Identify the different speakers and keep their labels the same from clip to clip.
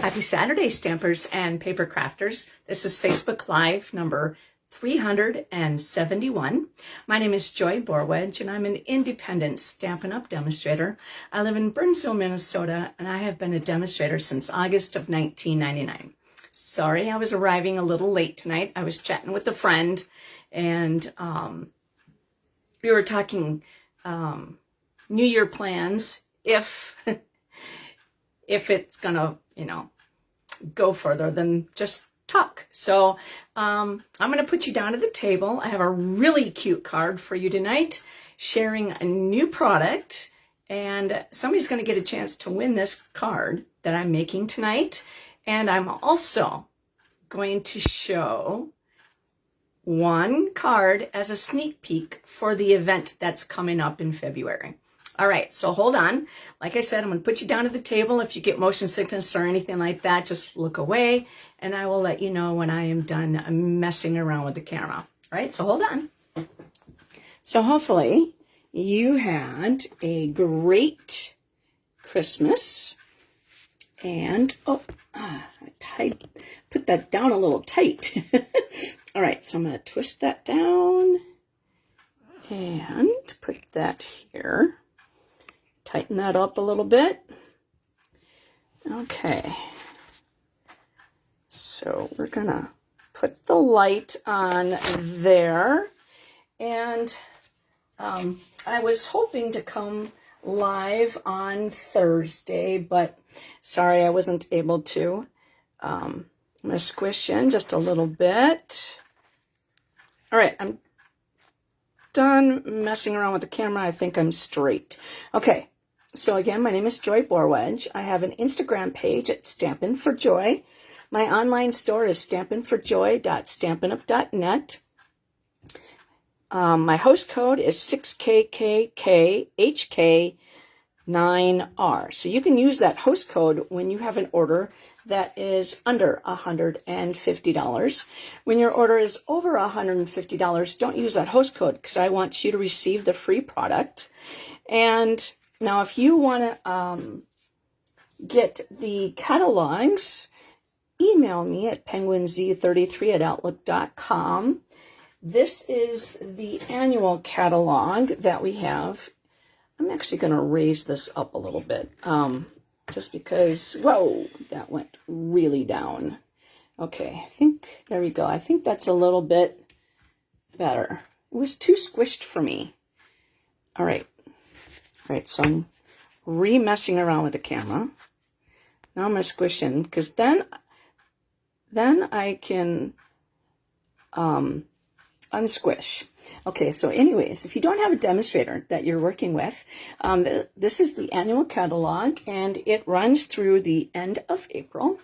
Speaker 1: Happy Saturday, Stampers and Paper Crafters. This is Facebook Live number 371. My name is Joy Borwedge, and I'm an independent Stampin' Up! Demonstrator. I live in Burnsville, Minnesota, and I have been a demonstrator since August of 1999. Sorry, I was arriving a little late tonight. I was chatting with a friend, and we were talking New Year plans, if it's gonna, go further than just talk. So I'm gonna put you down at the table. I have a really cute card for you tonight, sharing a new product, and somebody's gonna get a chance to win this card that I'm making tonight. And I'm also going to show one card as a sneak peek for the event that's coming up in February. All right, so hold on. Like I said, I'm going to put you down at the table. If you get motion sickness or anything like that, just look away, and I will let you know when I am done messing around with the camera. All right, so hold on. So hopefully you had a great Christmas. And, I put that down a little tight. All right, so I'm going to twist that down and put that here. Tighten that up a little bit. Okay. So we're going to put the light on there. And I was hoping to come live on Thursday, but sorry I wasn't able to. I'm going to squish in just a little bit. All right, I'm done messing around with the camera. I think I'm straight. Okay, so again, my name is Joy Borwedge. I have an Instagram page at Stampin' for Joy. My online store is stampinforjoy.stampinup.net. My host code is 6KKKHK9R. So you can use that host code when you have an order that is under $150. When your order is over $150, don't use that host code because I want you to receive the free product. And now if you want to get the catalogs, email me at penguinz33@outlook.com. This is the annual catalog that we have. I'm actually going to raise this up a little bit, just because, whoa, that went really down. Okay, I think, there we go. I think that's a little bit better. It was too squished for me. All right, so I'm messing around with the camera. Now I'm going to squish in, because then I can unsquish. Okay, so anyways, if you don't have a demonstrator that you're working with, this is the annual catalog, and it runs through the end of April.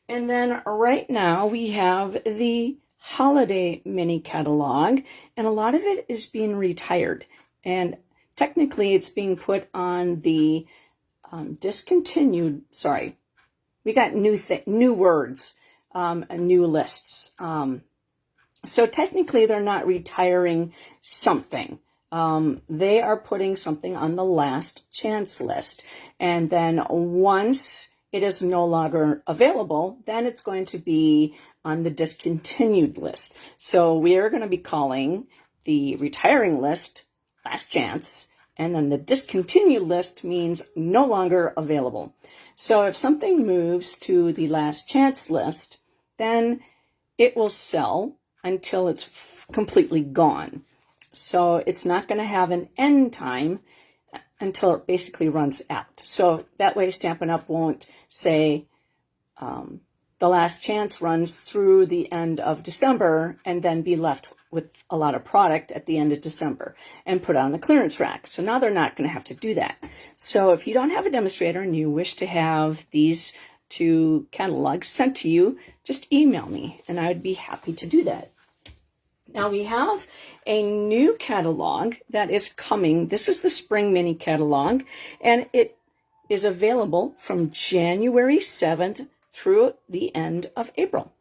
Speaker 1: And then right now we have the holiday mini catalog, and a lot of it is being retired. And technically it's being put on the discontinued, sorry, we got new words, and new lists. So technically they're not retiring something. They are putting something on the last chance list. And then once it is no longer available, then it's going to be on the discontinued list. So we are going to be calling the retiring list last chance, and then the discontinued list means no longer available. So if something moves to the last chance list, then it will sell until it's completely gone. So it's not going to have an end time until it basically runs out. So that way Stampin' Up! Won't say the last chance runs through the end of December and then be left with a lot of product at the end of December and put it on the clearance rack. So now they're not going to have to do that. So if you don't have a demonstrator and you wish to have these two catalogs sent to you, just email me and I would be happy to do that. Now we have a new catalog that is coming. This is the Spring Mini Catalog, and it is available from January 7th through the end of April.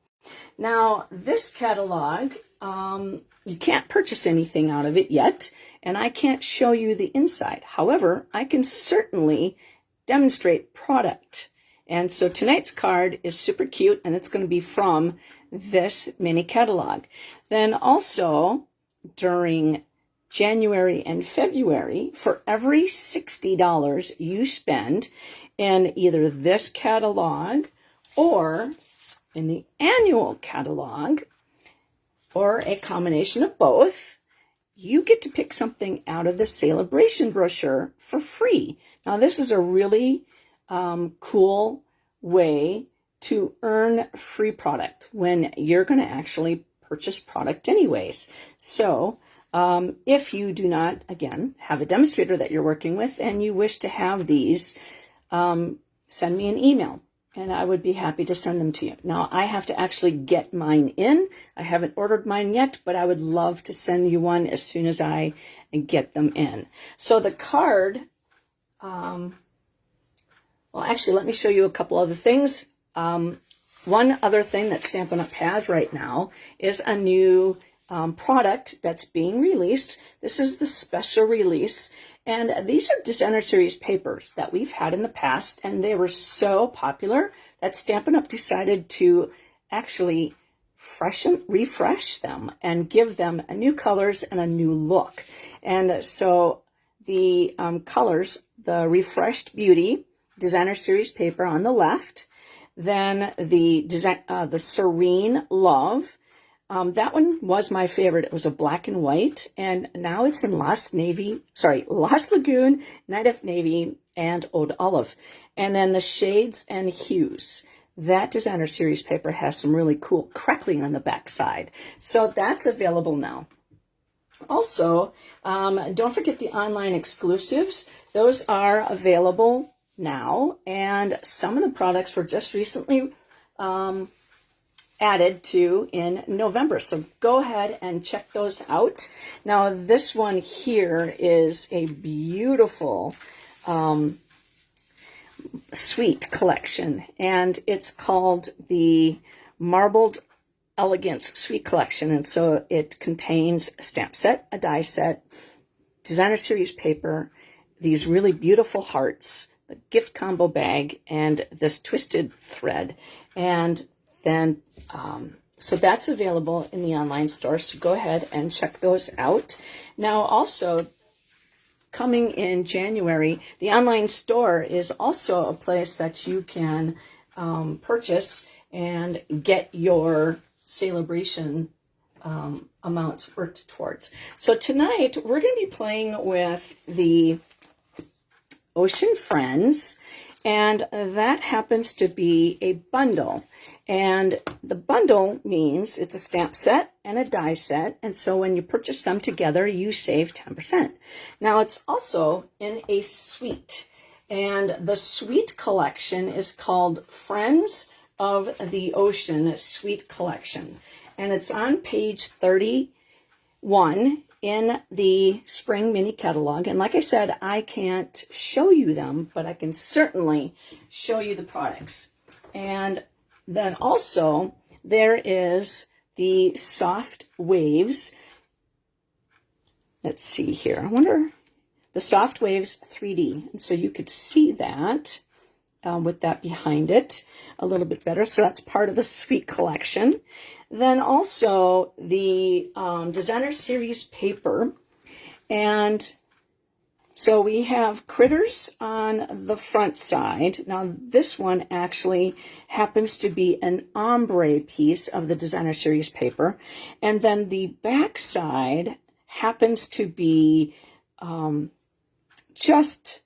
Speaker 1: Now this catalog, you can't purchase anything out of it yet, and I can't show you the inside. However, I can certainly demonstrate product. And so tonight's card is super cute, and it's going to be from this mini catalog. Then also during January and February, for every $60 you spend in either this catalog or in the annual catalog, or a combination of both, you get to pick something out of the Celebration brochure for free. Now, this is a really cool way to earn free product when you're going to actually purchase product anyways. So if you do not, again, have a demonstrator that you're working with and you wish to have these, send me an email and I would be happy to send them to you. Now, I have to actually get mine in. I haven't ordered mine yet, but I would love to send you one as soon as I get them in. So the card, well, actually, let me show you a couple other things. One other thing that Stampin' Up! Has right now is a new product that's being released. This is the special release. And these are Designer Series papers that we've had in the past, and they were so popular that Stampin' Up! Decided to actually refresh them and give them a new colors and a new look. And so the colors, the Refreshed Beauty Designer Series paper on the left, then the Serene Love. That one was my favorite. It was a black and white, and now it's in Lost Lagoon, Night of Navy, and Oud Olive. And then the Shades and Hues. That Designer Series paper has some really cool crackling on the back side. So that's available now. Also, don't forget the online exclusives. Those are available now, and some of the products were just recently added to in November. So go ahead and check those out. Now, this one here is a beautiful suite collection, and it's called the Marbled Elegance Suite Collection. And so it contains a stamp set, a die set, Designer Series paper, these really beautiful hearts, the gift combo bag, and this twisted thread. And then, so that's available in the online store. So go ahead and check those out. Now, also coming in January, the online store is also a place that you can purchase and get your Celebration amounts worked towards. So tonight we're going to be playing with the Ocean Friends, and that happens to be a bundle. And the bundle means it's a stamp set and a die set, and so when you purchase them together, you save 10%. Now, it's also in a suite, and the suite collection is called Friends of the Ocean Suite Collection, and it's on page 31 in the spring mini catalog. And like I said, I can't show you them, but I can certainly show you the products. And then also there is the Soft Waves. Let's see here. I wonder, the Soft Waves 3D. And so you could see that with that behind it a little bit better. So that's part of the suite collection. Then also the Designer Series paper. And so we have Critters on the front side. Now this one actually happens to be an ombre piece of the Designer Series paper. And then the back side happens to be just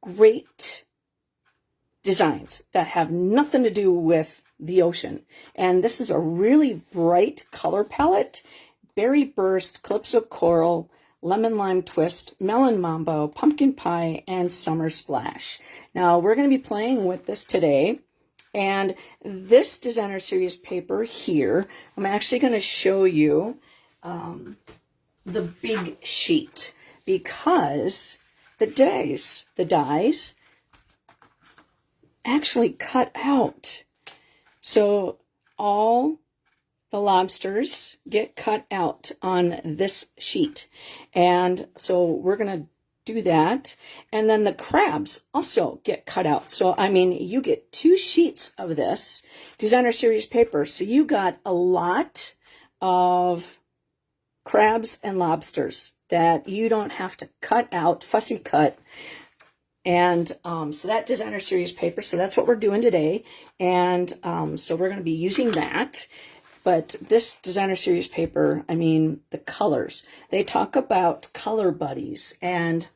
Speaker 1: great designs that have nothing to do with the ocean. And this is a really bright color palette: Berry Burst, Calypso Coral, Lemon Lime Twist, Melon Mambo, Pumpkin Pie, and Summer Splash. Now, we're going to be playing with this today. And this Designer Series paper here, I'm actually going to show you the big sheet, because the dies actually cut out. So all the lobsters get cut out on this sheet. And so we're going to do that. And then the crabs also get cut out. So, I mean, you get 2 sheets of this designer series paper. So you got a lot of crabs and lobsters that you don't have to cut out, fussy cut. And so that designer series paper, so that's what we're doing today. And so we're going to be using that. But this designer series paper, I mean, the colors, they talk about color buddies. And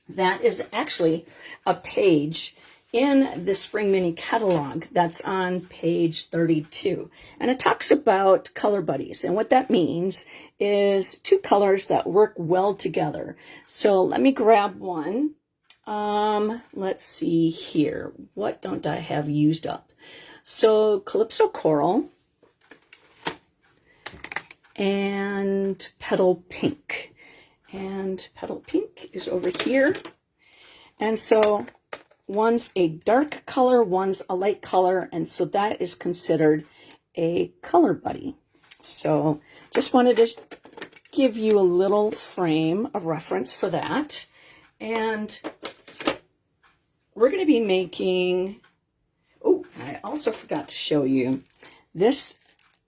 Speaker 1: that is actually a page in the Spring Mini catalog that's on page 32. And it talks about color buddies. And what that means is 2 colors that work well together. So let me grab one. Let's see here. What don't I have used up? So Calypso Coral and Petal Pink. And Petal Pink is over here. And so one's a dark color, one's a light color, and so that is considered a color buddy. So just wanted to give you a little frame of reference for that. And we're going to be making, oh, I also forgot to show you this.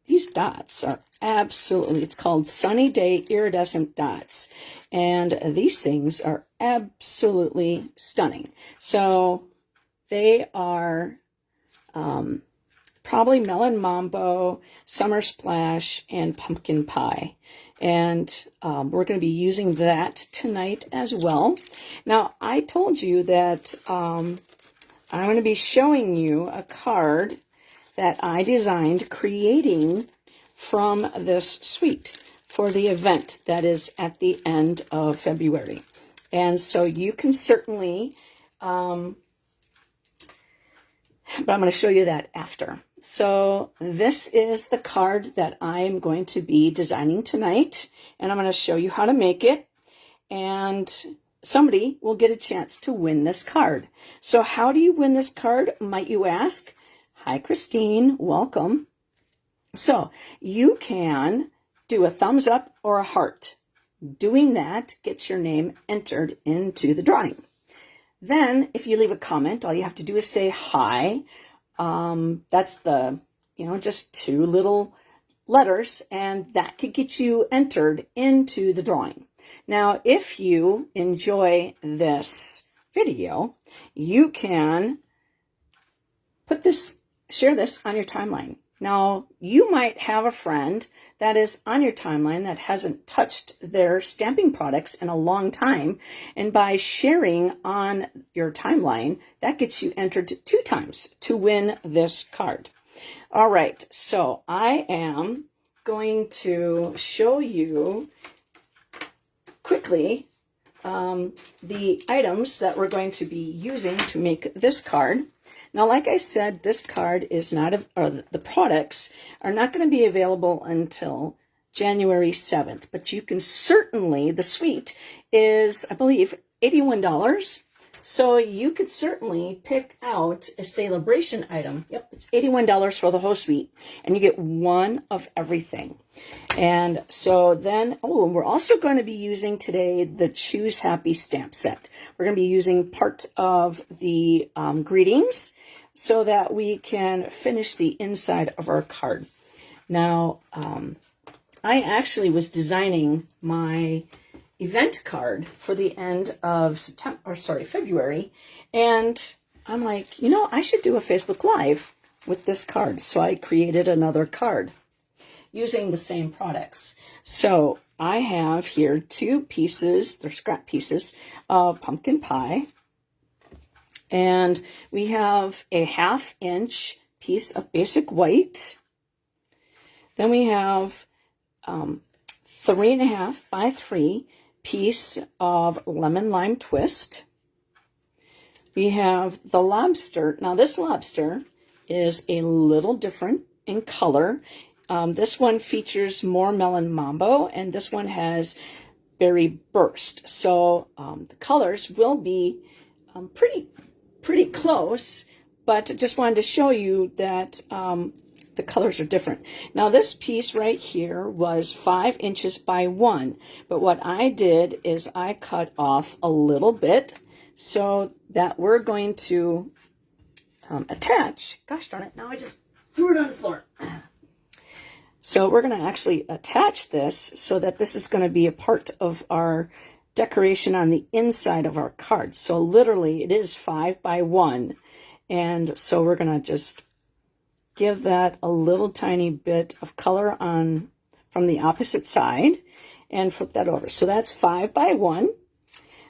Speaker 1: These dots are absolutely, it's called Sunny Day Iridescent Dots. And these things are absolutely stunning. So they are probably Melon Mambo, Summer Splash, and Pumpkin Pie. And we're going to be using that tonight as well. Now, I told you that I'm going to be showing you a card that I designed creating from this suite for the event that is at the end of February. And so you can certainly, but I'm going to show you that after. So this is the card that I'm going to be designing tonight, and I'm going to show you how to make it, and somebody will get a chance to win this card. So how do you win this card, might you ask? Hi, Christine. Welcome. So you can do a thumbs up or a heart. Doing that gets your name entered into the drawing. Then if you leave a comment, all you have to do is say hi. That's the, just 2 little letters, and that could get you entered into the drawing. Now, if you enjoy this video, you can share this on your timeline. Now, you might have a friend that is on your timeline that hasn't touched their stamping products in a long time, and by sharing on your timeline, that gets you entered 2 times to win this card. All right, so I am going to show you quickly the items that we're going to be using to make this card. Now, like I said, this card is not, or the products are not going to be available until January 7th, but you can certainly, the suite is, I believe, $81. So you could certainly pick out a celebration item. Yep, it's $81 for the whole suite, and you get 1 of everything. And so then, oh, we're also going to be using today the Choose Happy stamp set. We're going to be using part of the greetings so that we can finish the inside of our card. Now, I actually was designing my event card for the end of February, and I'm like, I should do a Facebook Live with this card. So I created another card using the same products. So I have here 2 pieces, they're scrap pieces of pumpkin pie, and we have a 1/2 inch piece of basic white. Then we have 3.5 by 3 piece of lemon lime twist. We have the lobster. Now this lobster is a little different in color. This one features more Melon Mambo, and this one has Berry Burst. So the colors will be pretty close, but just wanted to show you that the colors are different. Now this piece right here was 5 inches by 1, but what I did is I cut off a little bit so that we're going to attach. Gosh darn it, now I just threw it on the floor. So we're going to actually attach this so that this is going to be a part of our decoration on the inside of our card. So literally it is 5 by 1. And so we're going to just give that a little tiny bit of color on from the opposite side and flip that over. So that's 5 by 1.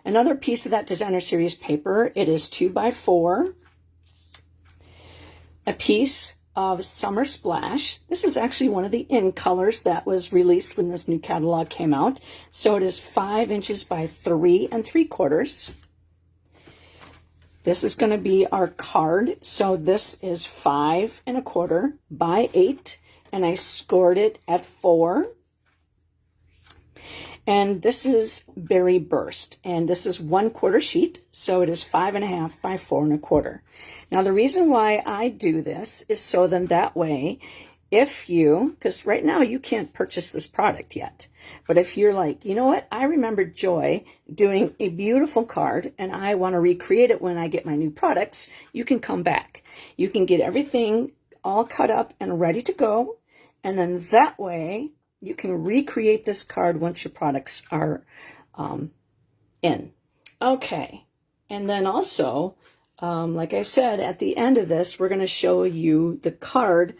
Speaker 1: Another piece of that designer series paper, it is 2 by 4. A piece of Summer Splash. This is actually one of the in colors that was released when this new catalog came out. So it is 5 inches by 3 3/4. This is going to be our card. So this is 5 1/4 by 8, and I scored it at 4. And this is Berry Burst, and this is 1/4 sheet, so it is 5 1/2 by 4 1/4. Now the reason why I do this is so then that way, if you, because right now you can't purchase this product yet, but if you're like, you know what, I remember Joy doing a beautiful card and I want to recreate it when I get my new products, you can come back. You can get everything all cut up and ready to go, and then that way you can recreate this card once your products are in. Okay, and then also, like I said, at the end of this, we're going to show you the card,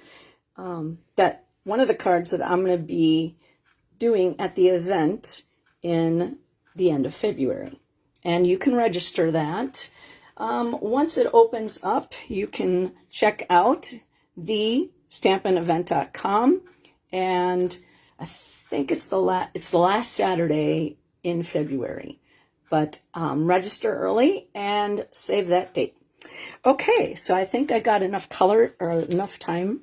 Speaker 1: that one of the cards that I'm going to be doing at the event in the end of February. And you can register that. Once it opens up, you can check out the stampinevent.com, and I think it's the last Saturday in February, but register early and save that date. Okay, so I think I got enough color or enough time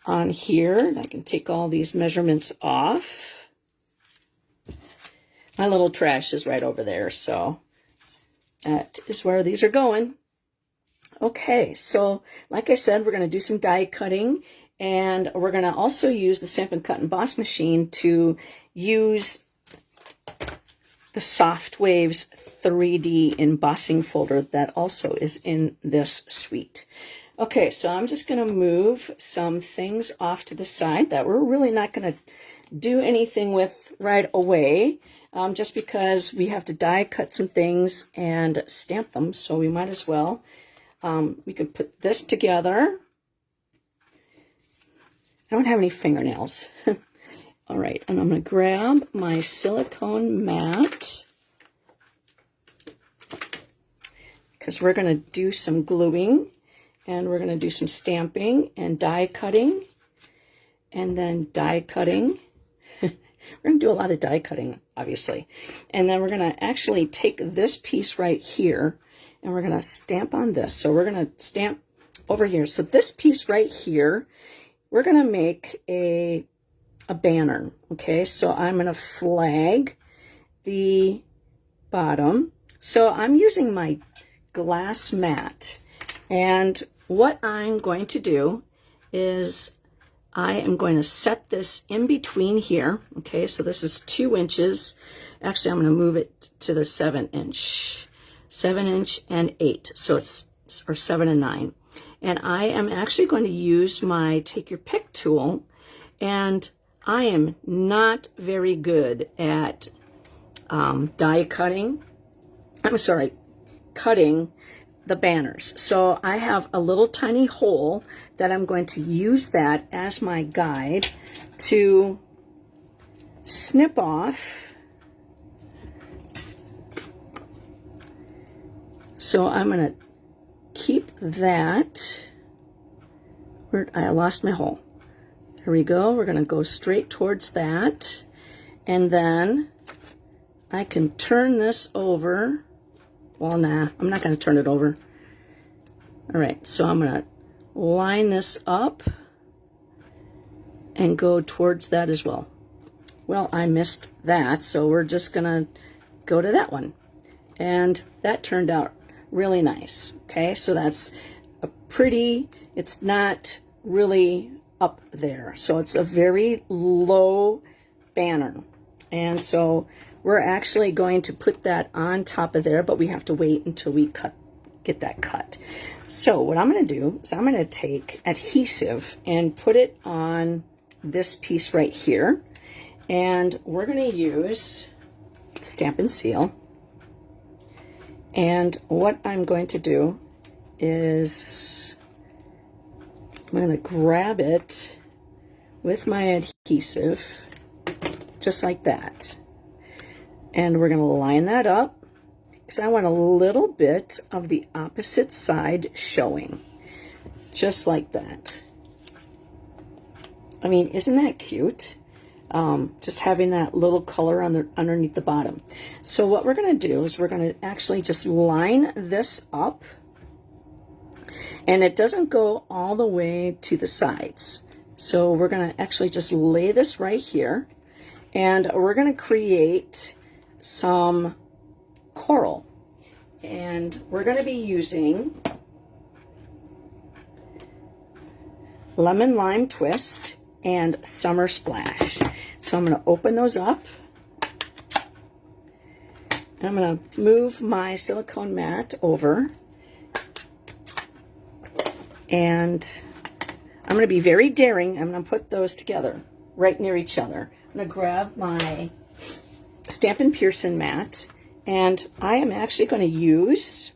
Speaker 1: on here. I can take all these measurements off. My little trash is right over there, so that is where these are going. Okay, so like I said, we're going to do some die cutting. And we're going to also use the Stampin' Cut and Emboss machine to use the Soft Waves 3D embossing folder that also is in this suite. Okay, so I'm just going to move some things off to the side that we're really not going to do anything with right away, just because we have to die cut some things and stamp them, so we might as well. We could put this together. I don't have any fingernails. All right, and I'm going to grab my silicone mat because we're going to do some gluing, and we're going to do some stamping and die cutting, and then die cutting. We're going to do a lot of die cutting, obviously. And then we're going to actually take this piece right here, and we're going to stamp on this. So we're going to stamp over here. So this piece right here, we're going to make a banner, okay? So I'm going to flag the bottom. So I'm using my glass mat, and what I'm going to do is I am going to set this in between here, okay? So this is 2 inches. Actually, I'm going to move it to the 7 inch and 8. So it's, or 7 and 9. And I am actually going to use my Take Your Pick tool, and I am not very good at die cutting. I'm sorry, cutting the banners. So I have a little tiny hole that I'm going to use that as my guide to snip off. So I'm going to keep that. I lost my hole. There we go. We're going to go straight towards that. And then I can turn this over. Well, nah, I'm not going to turn it over. All right, so I'm going to line this up and go towards that as well. Well, I missed that, so we're just going to go to that one. And that turned out really nice. Okay, so that's a pretty, it's not really up there. So it's a very low banner. And so we're actually going to put that on top of there, but we have to wait until we get that cut. So what I'm going to do is I'm going to take adhesive and put it on this piece right here. And we're going to use Stampin' Seal. And what I'm going to do is I'm going to grab it with my adhesive, just like that. And we're going to line that up because I want a little bit of the opposite side showing, just like that. I mean, isn't that cute? Just having that little color on underneath the bottom. So what we're going to do is we're going to actually just line this up, and it doesn't go all the way to the sides. So we're going to actually just lay this right here, and we're going to create some coral. And we're going to be using Lemon Lime Twist and Summer Splash. So I'm going to open those up. And I'm going to move my silicone mat over. And I'm going to be very daring. I'm going to put those together right near each other. I'm going to grab my Stampin' Pearson mat. And I am actually going to use,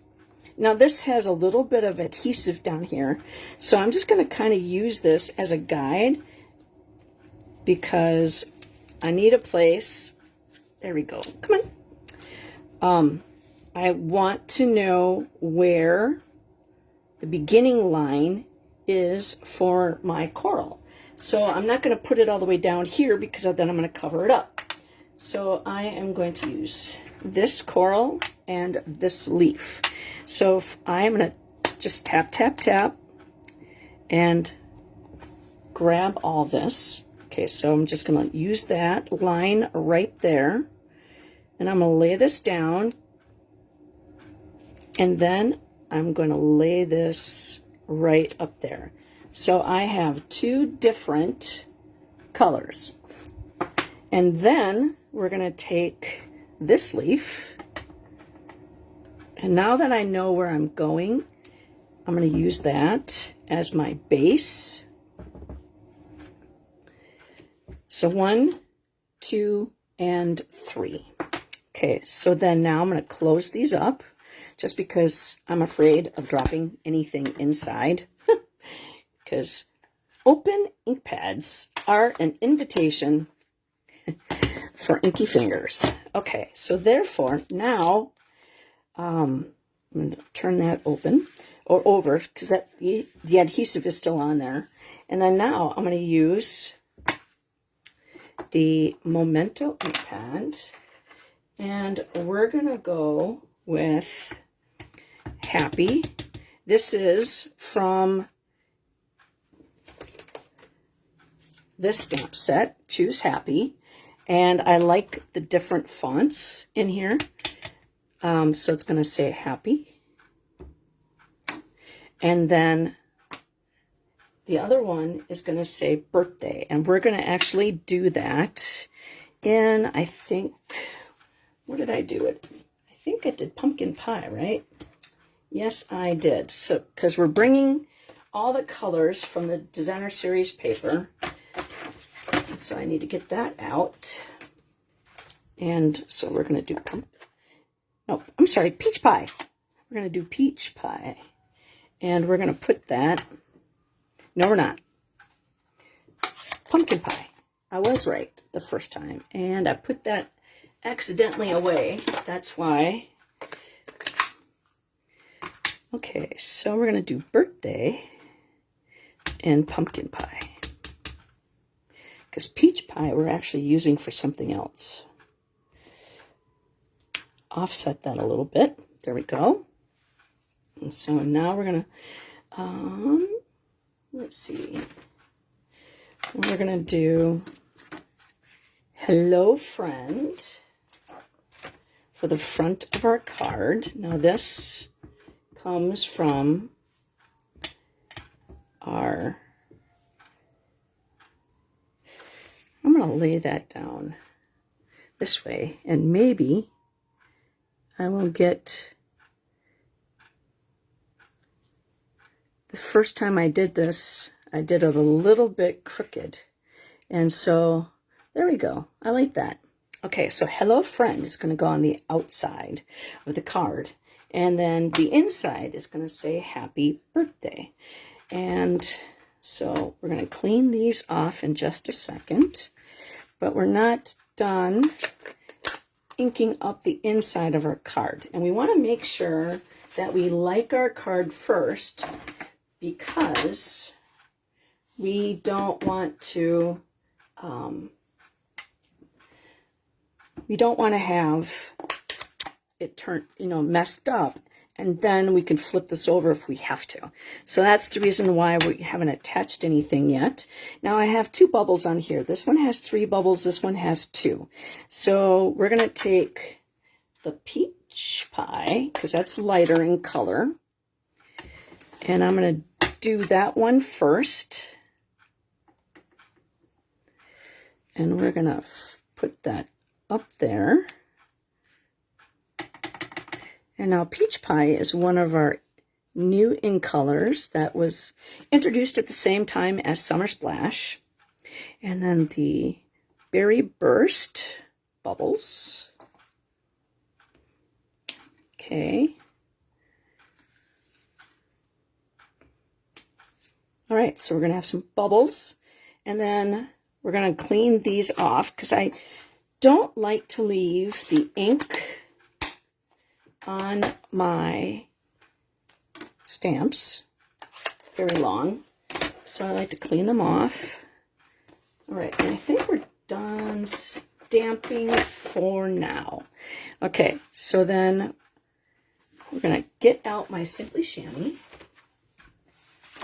Speaker 1: now this has a little bit of adhesive down here. So I'm just going to kind of use this as a guide, because I need a place. There we go. Come on. I want to know where the beginning line is for my coral. So I'm not going to put it all the way down here because then I'm going to cover it up. So I am going to use this coral and this leaf. So I am going to just tap, tap, tap and grab all this. Okay, so I'm just going to use that line right there, and I'm going to lay this down, and then I'm going to lay this right up there. So I have two different colors. And then we're going to take this leaf, and now that I know where I'm going, I'm going to use that as my base. So 1, 2, and 3. Okay, so then now I'm going to close these up, just because I'm afraid of dropping anything inside. Because open ink pads are an invitation for inky fingers. Okay, so therefore now I'm going to turn that open or over, because the adhesive is still on there. And then now I'm going to use the Memento ink pad, and we're going to go with Happy. This is from this stamp set, Choose Happy, and I like the different fonts in here. So it's going to say Happy, and then the other one is going to say Birthday, and we're going to actually do that in, I think, what did I do it? I think I did Pumpkin Pie, right? Yes, I did. So, because we're bringing all the colors from the Designer Series paper, so I need to get that out. And so we're going to do, Peach Pie. We're going to do Peach Pie. And we're going to put that, no, we're not. Pumpkin Pie. I was right the first time. And I put that accidentally away. That's why. Okay, so we're going to do Birthday and Pumpkin Pie. Because Peach Pie we're actually using for something else. Offset that a little bit. There we go. And so now we're going to, let's see. We're going to do Hello Friend for the front of our card. Now this comes from our I'm going to lay that down this way, and maybe I will get... The first time I did this, I did it a little bit crooked. And so there we go. I like that. Okay, so hello friend is going to go on the outside of the card. And then the inside is going to say happy birthday. And so we're going to clean these off in just a second. But we're not done inking up the inside of our card. And we want to make sure that we like our card first, because we don't want to have it turn, messed up, and then we can flip this over if we have to. So that's the reason why we haven't attached anything yet. Now I have 2 bubbles on here. This one has 3 bubbles, this one has 2. So we're gonna take the peach pie, because that's lighter in color, and I'm gonna do that one first. And we're gonna put that up there. And now peach pie is one of our new in colors that was introduced at the same time as Summer Splash. And then the berry burst bubbles. Okay. All right, so we're gonna have some bubbles, and then we're gonna clean these off because I don't like to leave the ink on my stamps very long, so I like to clean them off. All right, and I think we're done stamping for now. Okay, so then we're gonna get out my Simply Chamois,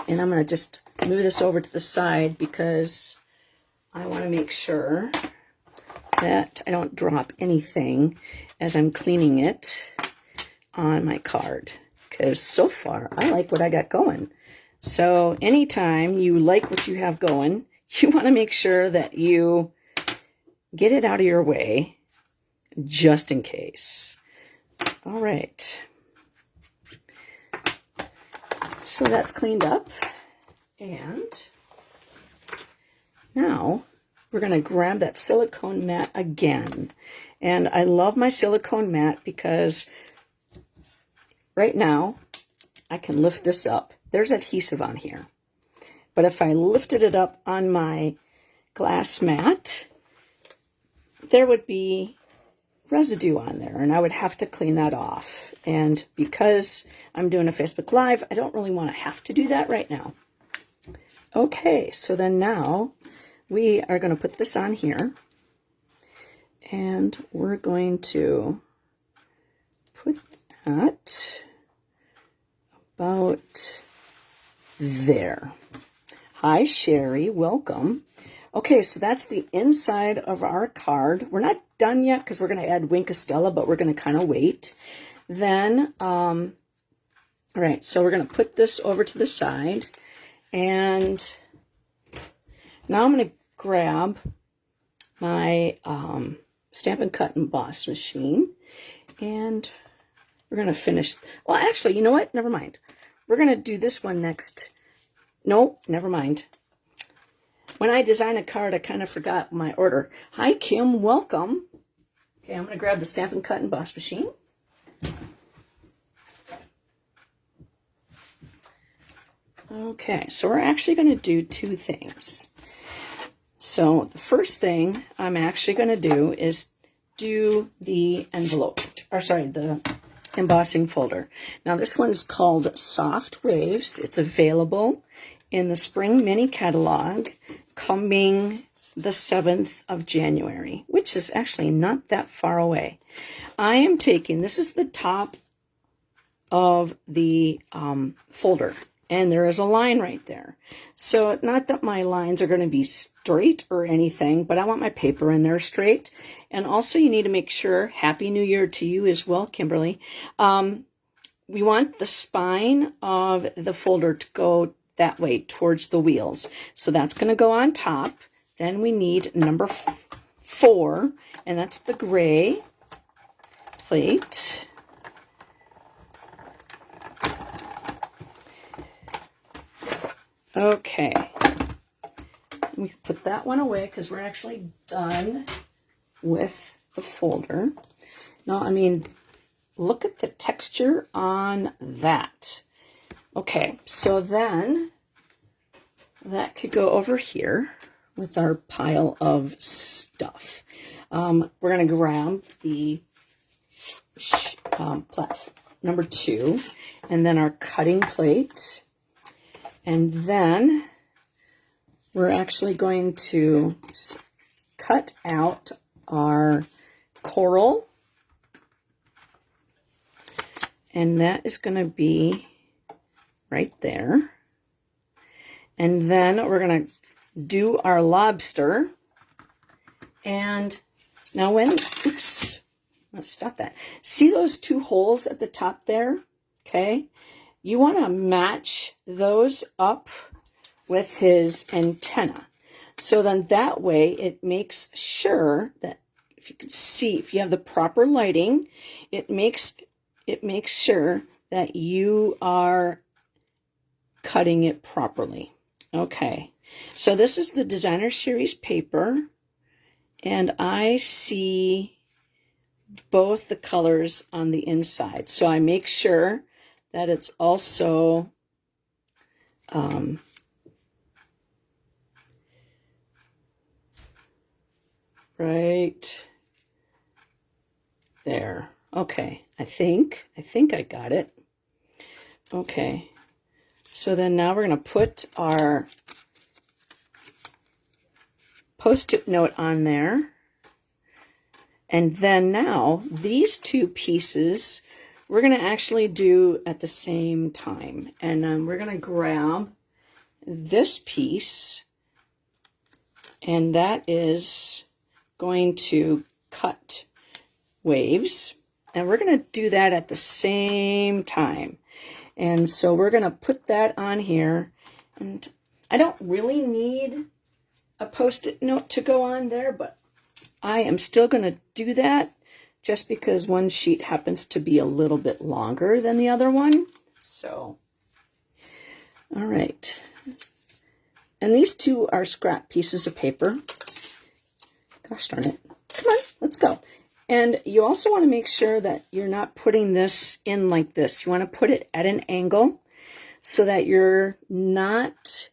Speaker 1: and I'm gonna just move this over to the side because I want to make sure that I don't drop anything as I'm cleaning it on my card, because so far I like what I got going. So anytime you like what you have going, you want to make sure that you get it out of your way just in case. All right. So that's cleaned up, and now we're going to grab that silicone mat again. And I love my silicone mat because right now I can lift this up. There's adhesive on here. But if I lifted it up on my glass mat, there would be residue on there, and I would have to clean that off. And because I'm doing a Facebook Live, I don't really want to have to do that right now. Okay, so then now we are going to put this on here, and we're going to put that about there. Hi, Sherry, welcome. Okay, so that's the inside of our card. We're not done yet because we're going to add Wink Estella, but we're going to kind of wait. Then, all right, so we're going to put this over to the side, and now I'm going to grab my Stampin' Cut Emboss machine, and we're going to finish. Well, actually, you know what? Never mind. We're going to do this one next. No, never mind. When I design a card, I kind of forgot my order. Hi, Kim. Welcome. Okay, I'm going to grab the Stampin' Cut Emboss machine. Okay, so we're actually going to do 2 things. So the first thing I'm actually going to do is do the envelope, or sorry, the embossing folder. Now this one's called Soft Waves. It's available in the Spring Mini Catalog coming the 7th of January, which is actually not that far away. I am taking, this is the top of the folder, and there is a line right there. So not that my lines are going to be straight or anything, but I want my paper in there straight. And also you need to make sure, Happy New Year to you as well, Kimberly. We want the spine of the folder to go that way towards the wheels. So that's going to go on top. Then we need number 4, and that's the gray plate. Okay, we put that one away because we're actually done with the folder. Now, I mean, look at the texture on that. Okay, so then that could go over here with our pile of stuff. We're going to grab the number 2, and then our cutting plate. And then we're actually going to cut out our coral. And that is going to be right there. And then we're going to do our lobster. And now oops, let's stop that. See those 2 holes at the top there? Okay. You want to match those up with his antenna. So then that way it makes sure that if you can see, if you have the proper lighting, it makes sure that you are cutting it properly. Okay, so this is the Designer Series paper, and I see both the colors on the inside. So I make sure that it's also right there. Okay, I think I got it. Okay, so then now we're going to put our Post-it note on there. And then now these 2 pieces we're going to actually do at the same time. And we're going to grab this piece, and that is going to cut waves. And we're going to do that at the same time. And so we're going to put that on here. And I don't really need a Post-it note to go on there, but I am still going to do that just because one sheet happens to be a little bit longer than the other one. So, all right. And these 2 are scrap pieces of paper. Gosh darn it. Come on, let's go. And you also want to make sure that you're not putting this in like this. You want to put it at an angle so that you're not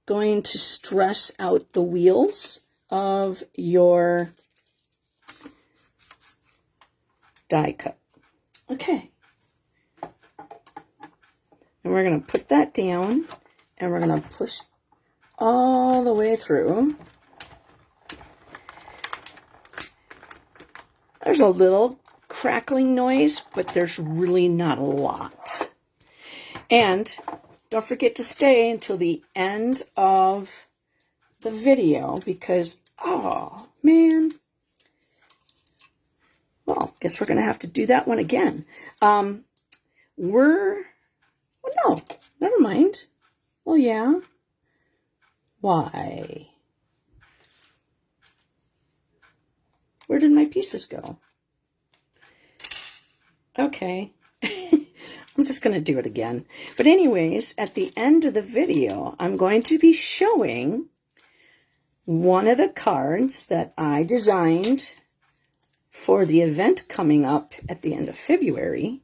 Speaker 1: going to stress out the wheels of your die cut. Okay. And we're going to put that down, and we're going to push all the way through. There's a little crackling noise, but there's really not a lot. And don't forget to stay until the end of the video because, oh, man. Well, guess we're going to have to do that one again. Well, no, never mind. Well, yeah. Why? Where did my pieces go? Okay. I'm just going to do it again. But anyways, at the end of the video, I'm going to be showing one of the cards that I designed for the event coming up at the end of February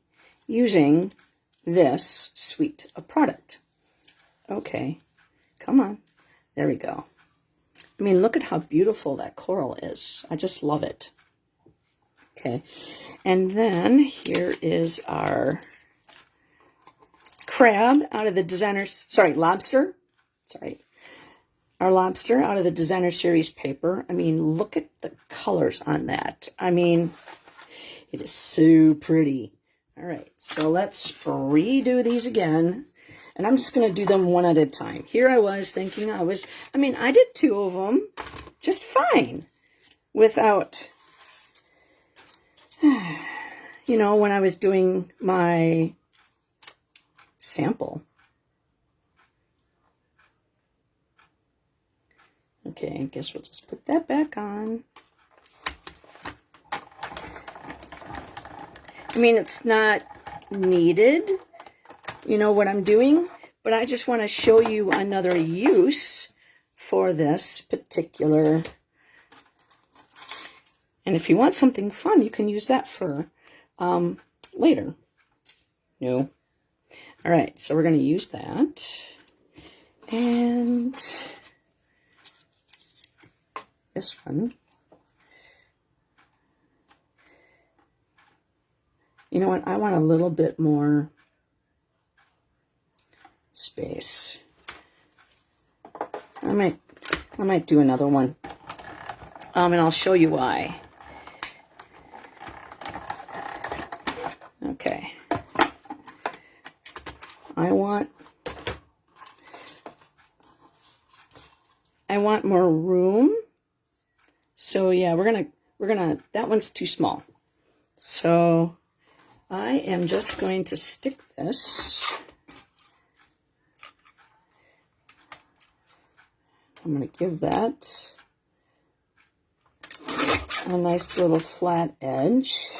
Speaker 1: using this suite of product. Okay, come on. There we go. I mean, look at how beautiful that coral is. I just love it. Okay, and then here is our crab out of the lobster. Our lobster out of the Designer Series paper. I mean, look at the colors on that. I mean, it is so pretty. All right, so let's redo these again. And I'm just going to do them one at a time. Here I was thinking I did 2 of them just fine without, you know, when I was doing my sample. Okay, I guess we'll just put that back on. I mean, it's not needed, you know, what I'm doing, but I just want to show you another use for this particular. And if you want something fun, you can use that for later. No. All right, so we're going to use that. And this one. You know what? I want a little bit more space. I might do another one. And I'll show you why. Okay. I want more room. So yeah, we're gonna that one's too small. So I am just going to stick this. I'm going to give that a nice little flat edge.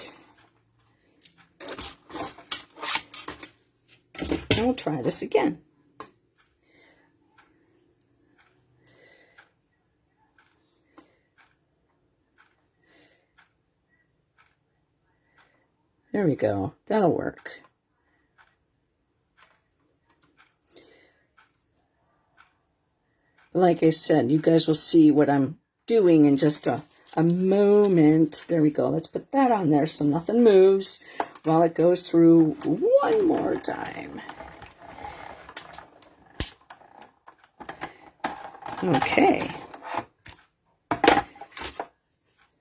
Speaker 1: And we'll try this again. There we go. That'll work. Like I said, you guys will see what I'm doing in just a moment. There we go. Let's put that on there so nothing moves while it goes through one more time. Okay.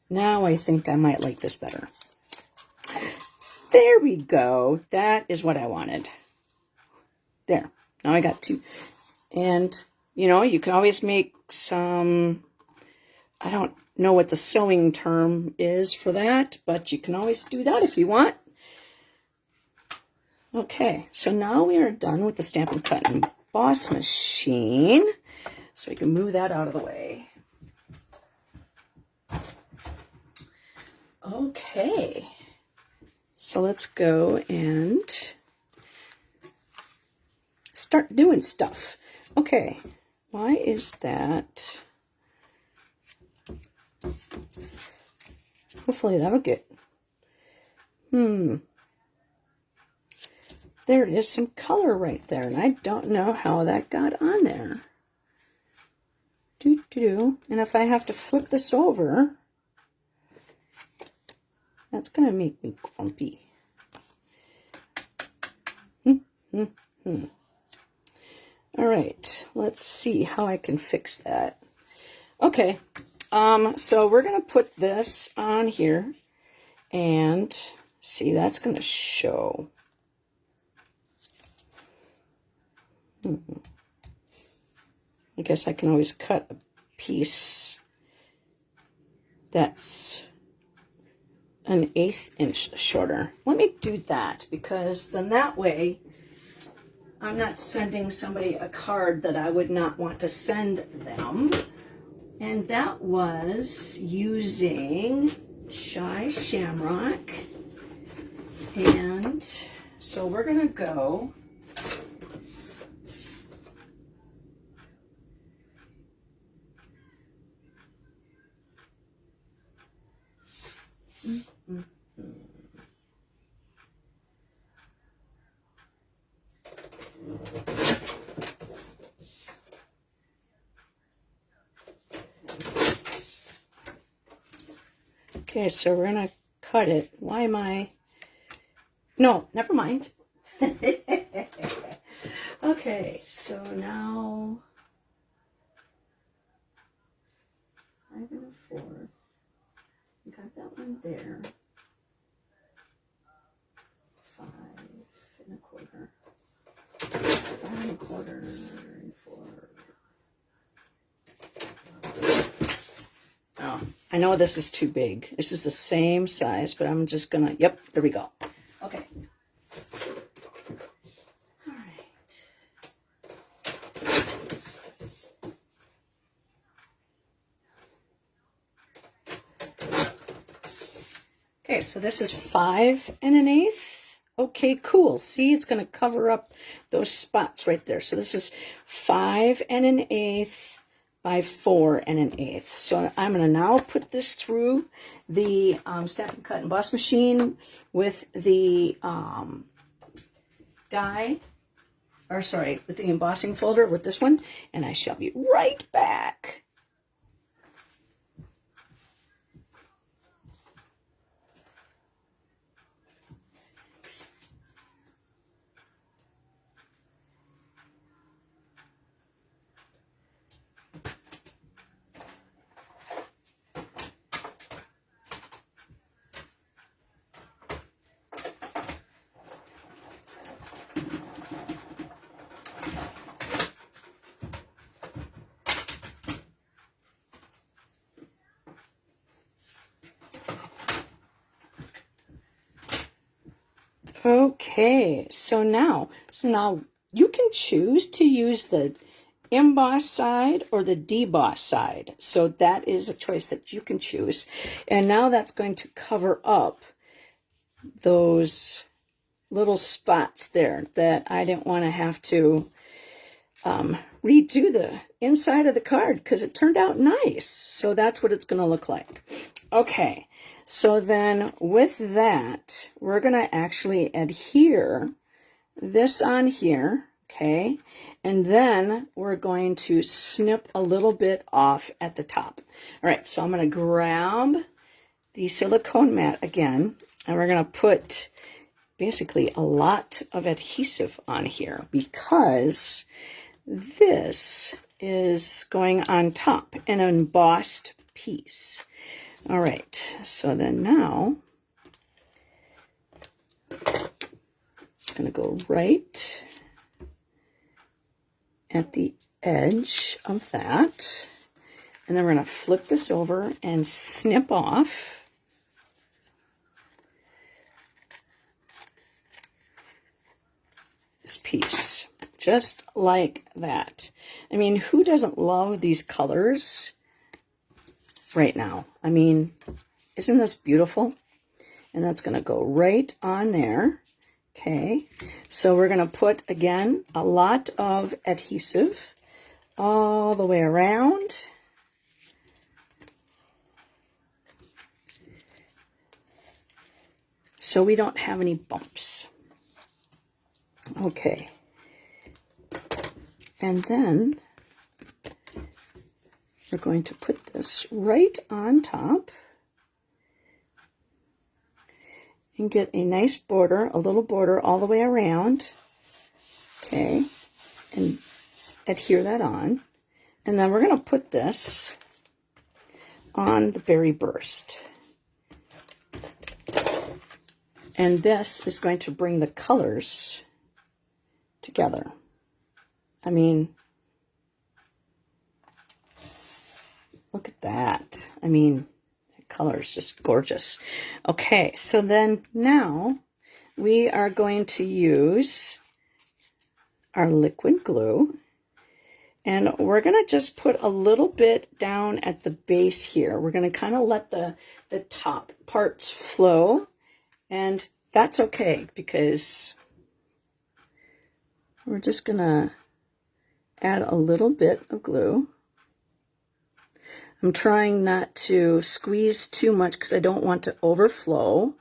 Speaker 1: Now I think I might like this better. There we go. That is what I wanted. There. Now I got two. And, you know, you can always make some, I don't know what the sewing term is for that, but you can always do that if you want. Okay, so now we are done with the Stampin' Cut and Emboss machine. So we can move that out of the way. Okay. So let's go and start doing stuff. Okay, why is that? Hopefully that'll get, there is some color right there, and I don't know how that got on there. And if I have to flip this over, that's going to make me grumpy. All right, let's see how I can fix that. Okay, so we're going to put this on here, and see, that's going to show. I guess I can always cut a piece that's an 1/8 inch shorter. Let me do that, because then that way I'm not sending somebody a card that I would not want to send them. And that was using Shy Shamrock. And so we're going to go okay, so we're going to cut it. Why am I? No, never mind. Okay, so now 5 1/4. Got that one there. 5 1/4. 5 1/4 and 4. Oh, I know this is too big. This is the same size, but I'm just gonna, yep, there we go. Okay. All right. Okay, so this is 5 1/8. Okay, cool. See, it's going to cover up those spots right there. So this is 5 1/8 by 4 1/8. So I'm going to now put this through the Stampin' Cut Emboss machine with the with the embossing folder with this one, and I shall be right back. Okay, so now you can choose to use the emboss side or the deboss side. So that is a choice that you can choose. And now that's going to cover up those little spots there that I didn't want to have to redo the inside of the card because it turned out nice. So that's what it's going to look like. Okay. So then with that, we're going to actually adhere this on here, okay? And then we're going to snip a little bit off at the top. All right, so I'm going to grab the silicone mat again, and we're going to put basically a lot of adhesive on here because this is going on top, an embossed piece. All right, so then now it's going to go right at the edge of that. And then we're going to flip this over and snip off. This piece, just like that. I mean, who doesn't love these colors right now? I mean, isn't this beautiful? And that's going to go right on there. Okay, so we're going to put, again, a lot of adhesive all the way around. So we don't have any bumps. Okay. And then we're going to put this right on top and get a nice border, a little border all the way around. Okay, and adhere that on. And then we're going to put this on the berry burst. And this is going to bring the colors together. I mean, look at that. I mean, the color is just gorgeous. Okay, so then now we are going to use our liquid glue. And we're going to just put a little bit down at the base here. We're going to kind of let the top parts flow. And that's okay because we're just going to add a little bit of glue. I'm trying not to squeeze too much because I don't want to overflow.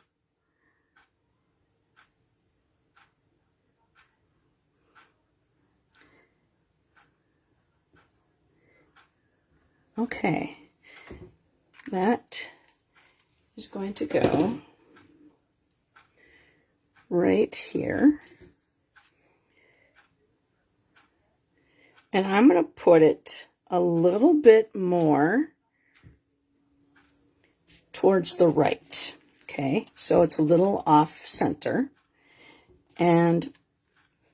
Speaker 1: Okay, that is going to go right here. And I'm going to put it a little bit more towards the right. Okay, so it's a little off center. And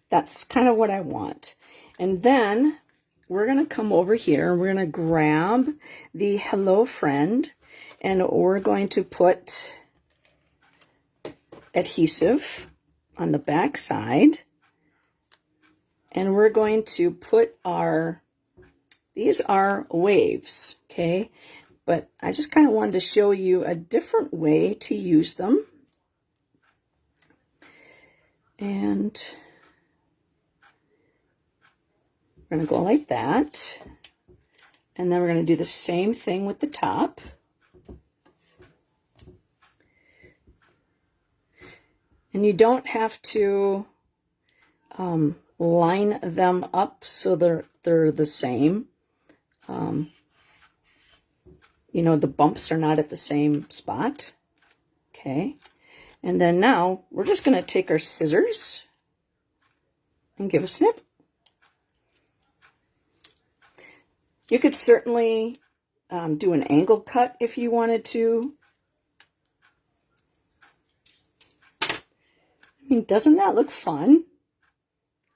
Speaker 1: that's kind of what I want. And then we're going to come over here. We're going to grab the Hello Friend, and we're going to put adhesive on the back side. And we're going to put these are waves, okay? but I just kind of wanted to show you a different way to use them. And we're going to go like that. And then we're going to do the same thing with the top. And you don't have to line them up so they're the same. You know, the bumps are not at the same spot. Okay. And then now we're just going to take our scissors and give a snip. You could certainly do an angle cut if you wanted to. I mean, doesn't that look fun?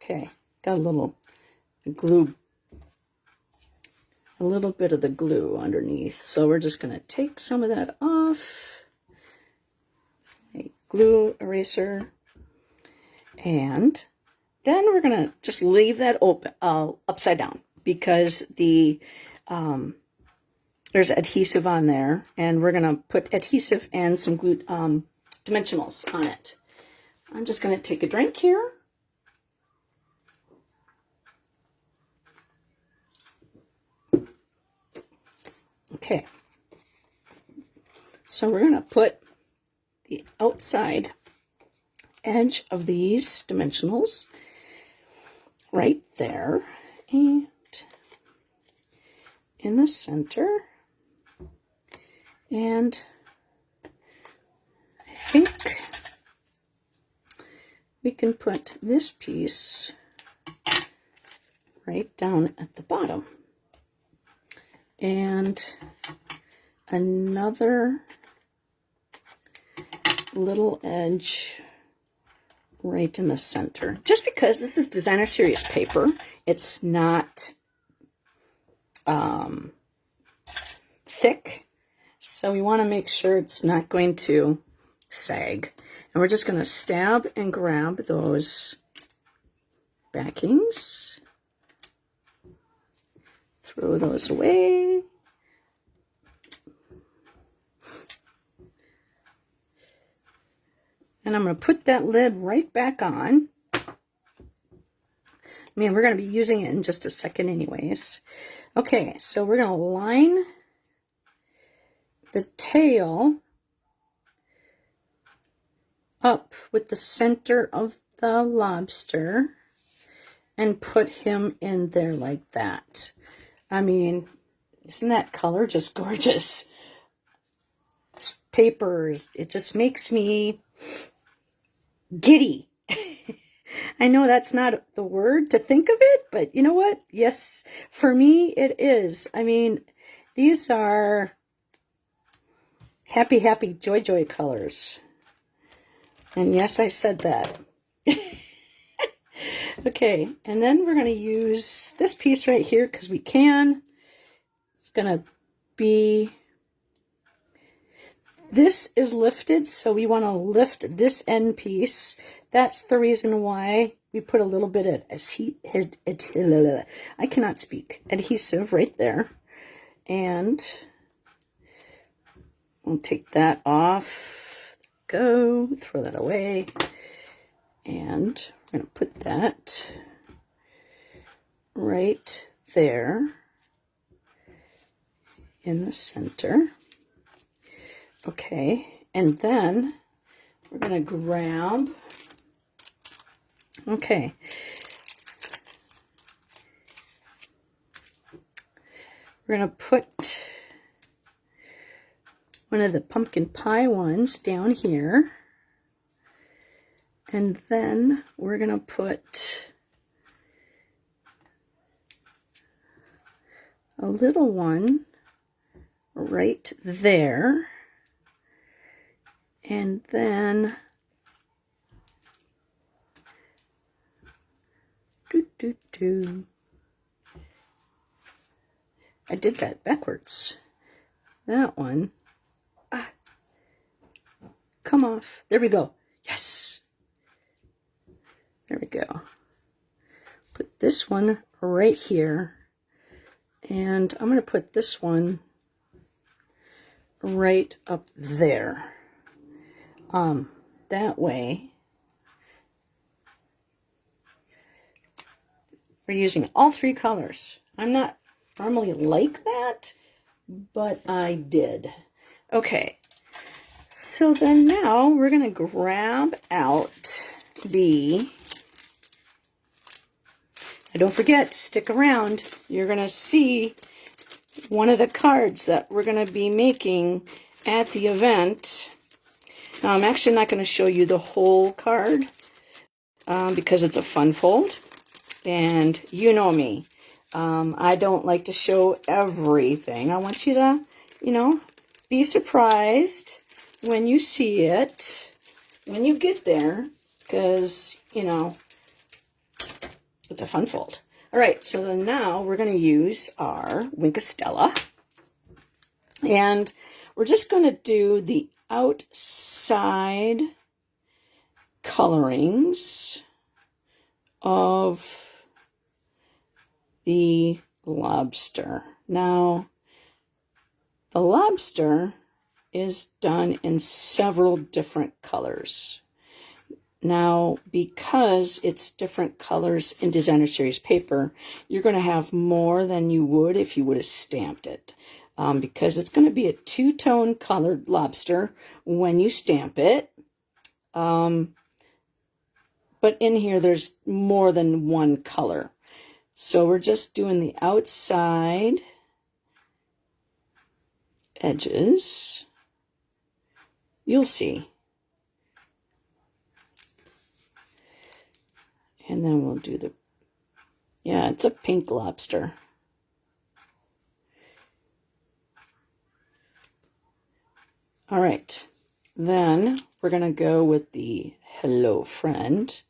Speaker 1: Okay, got a little glue, a little bit of the glue underneath. So we're just going to take some of that off. A glue eraser. And then we're going to just leave that open, upside down, because there's adhesive on there, and we're going to put adhesive and some glue dimensionals on it. I'm just going to take a drink here. Okay. So we're going to put the outside edge of these dimensionals right there, and in the center. And I think we can put this piece right down at the bottom. And another little edge right in the center. Just because this is Designer Series paper, it's not thick. So we want to make sure it's not going to sag. And we're just going to stab and grab those backings. Throw those away. And I'm going to put that lid right back on. I mean, we're going to be using it in just a second anyways. Okay, so we're going to line the tail up with the center of the lobster and put him in there like that. I mean, isn't that color just gorgeous? This paper, it just makes me giddy. I know that's not the word to think of it, but you know what? Yes, for me it is. I mean, these are happy, happy, joy, joy colors. And yes, I said that. Okay, and then we're going to use this piece right here because we can. It's going to be, this is lifted, so we want to lift this end piece. That's the reason why we put a little bit of I cannot speak, adhesive right there. And we'll take that off. Go, throw that away. And we're going to put that right there in the center. Okay, and then we're going to grab, okay, we're going to put one of the pumpkin pie ones down here. And then we're going to put a little one right there. And then I did that backwards. That one. Come off. There we go. Yes. There we go. Put this one right here. And I'm going to put this one right up there. That way, we're using all 3 colors. I'm not normally like that, but I did. Okay, so then now we're going to grab out the, and don't forget, stick around. You're going to see one of the cards that we're going to be making at the event. Now, I'm actually not going to show you the whole card because it's a fun fold. And you know me. I don't like to show everything. I want you to, you know, be surprised when you see it, when you get there, because, you know, it's a fun fold. All right, so then now we're going to use our Wink of Stella. And we're just going to do the outside colorings of the lobster. Now, the lobster is done in several different colors. Now, because it's different colors in Designer Series paper, you're going to have more than you would if you would have stamped it. Because it's going to be a 2-tone colored lobster when you stamp it. But in here, there's more than one color. So we're just doing the outside edges. You'll see. And then we'll do the, yeah, it's a pink lobster. All right, then we're going to go with the Hello Friend.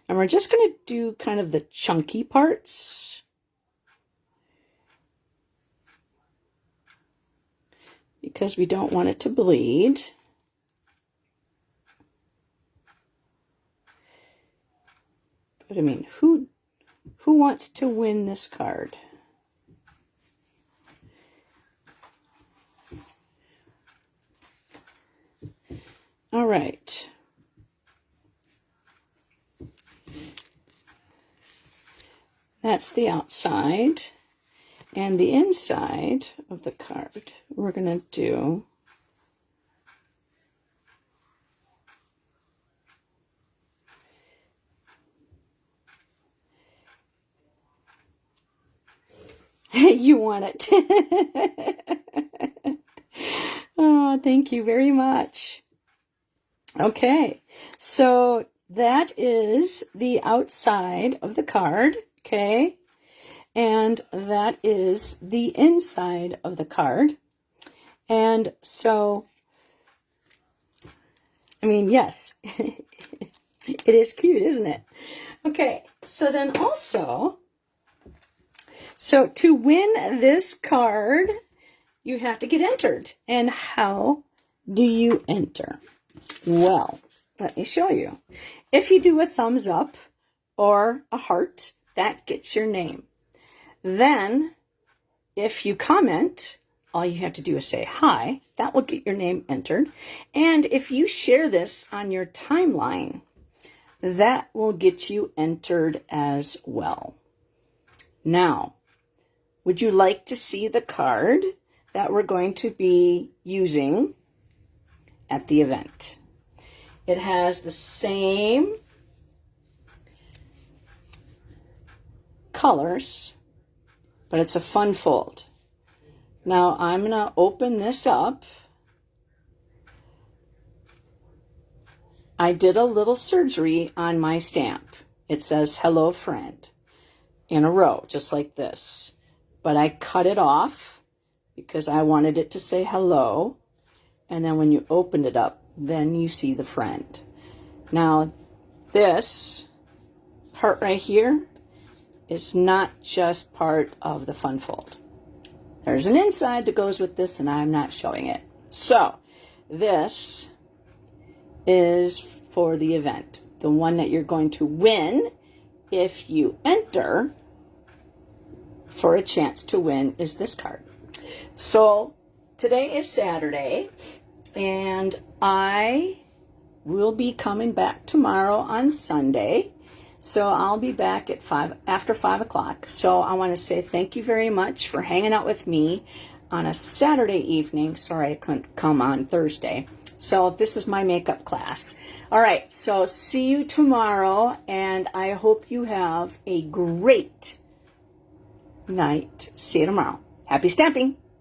Speaker 1: And we're just going to do kind of the chunky parts. Because we don't want it to bleed. But I mean, who wants to win this card? All right. That's the outside. And the inside of the card, we're going to do you want it. Oh, thank you very much. Okay, so that is the outside of the card, okay? And that is the inside of the card. And so, I mean, yes, it is cute, isn't it? Okay, so then also, so to win this card, you have to get entered. And how do you enter? Well, let me show you. If you do a thumbs up or a heart, that gets your name. Then, if you comment, all you have to do is say hi. That will get your name entered. And if you share this on your timeline, that will get you entered as well. Now, would you like to see the card that we're going to be using at the event? It has the same colors, but it's a fun fold. Now I'm going to open this up. I did a little surgery on my stamp. It says Hello Friend in a row, just like this. But I cut it off because I wanted it to say hello. And then when you open it up, then you see the friend. Now, this part right here is not just part of the fun fold. There's an inside that goes with this, and I'm not showing it. So, this is for the event. The one that you're going to win if you enter for a chance to win is this card. So, today is Saturday, and I will be coming back tomorrow on Sunday. So I'll be back at after 5 o'clock. So I want to say thank you very much for hanging out with me on a Saturday evening. Sorry I couldn't come on Thursday. So this is my makeup class. All right, so see you tomorrow, and I hope you have a great night. See you tomorrow. Happy stamping!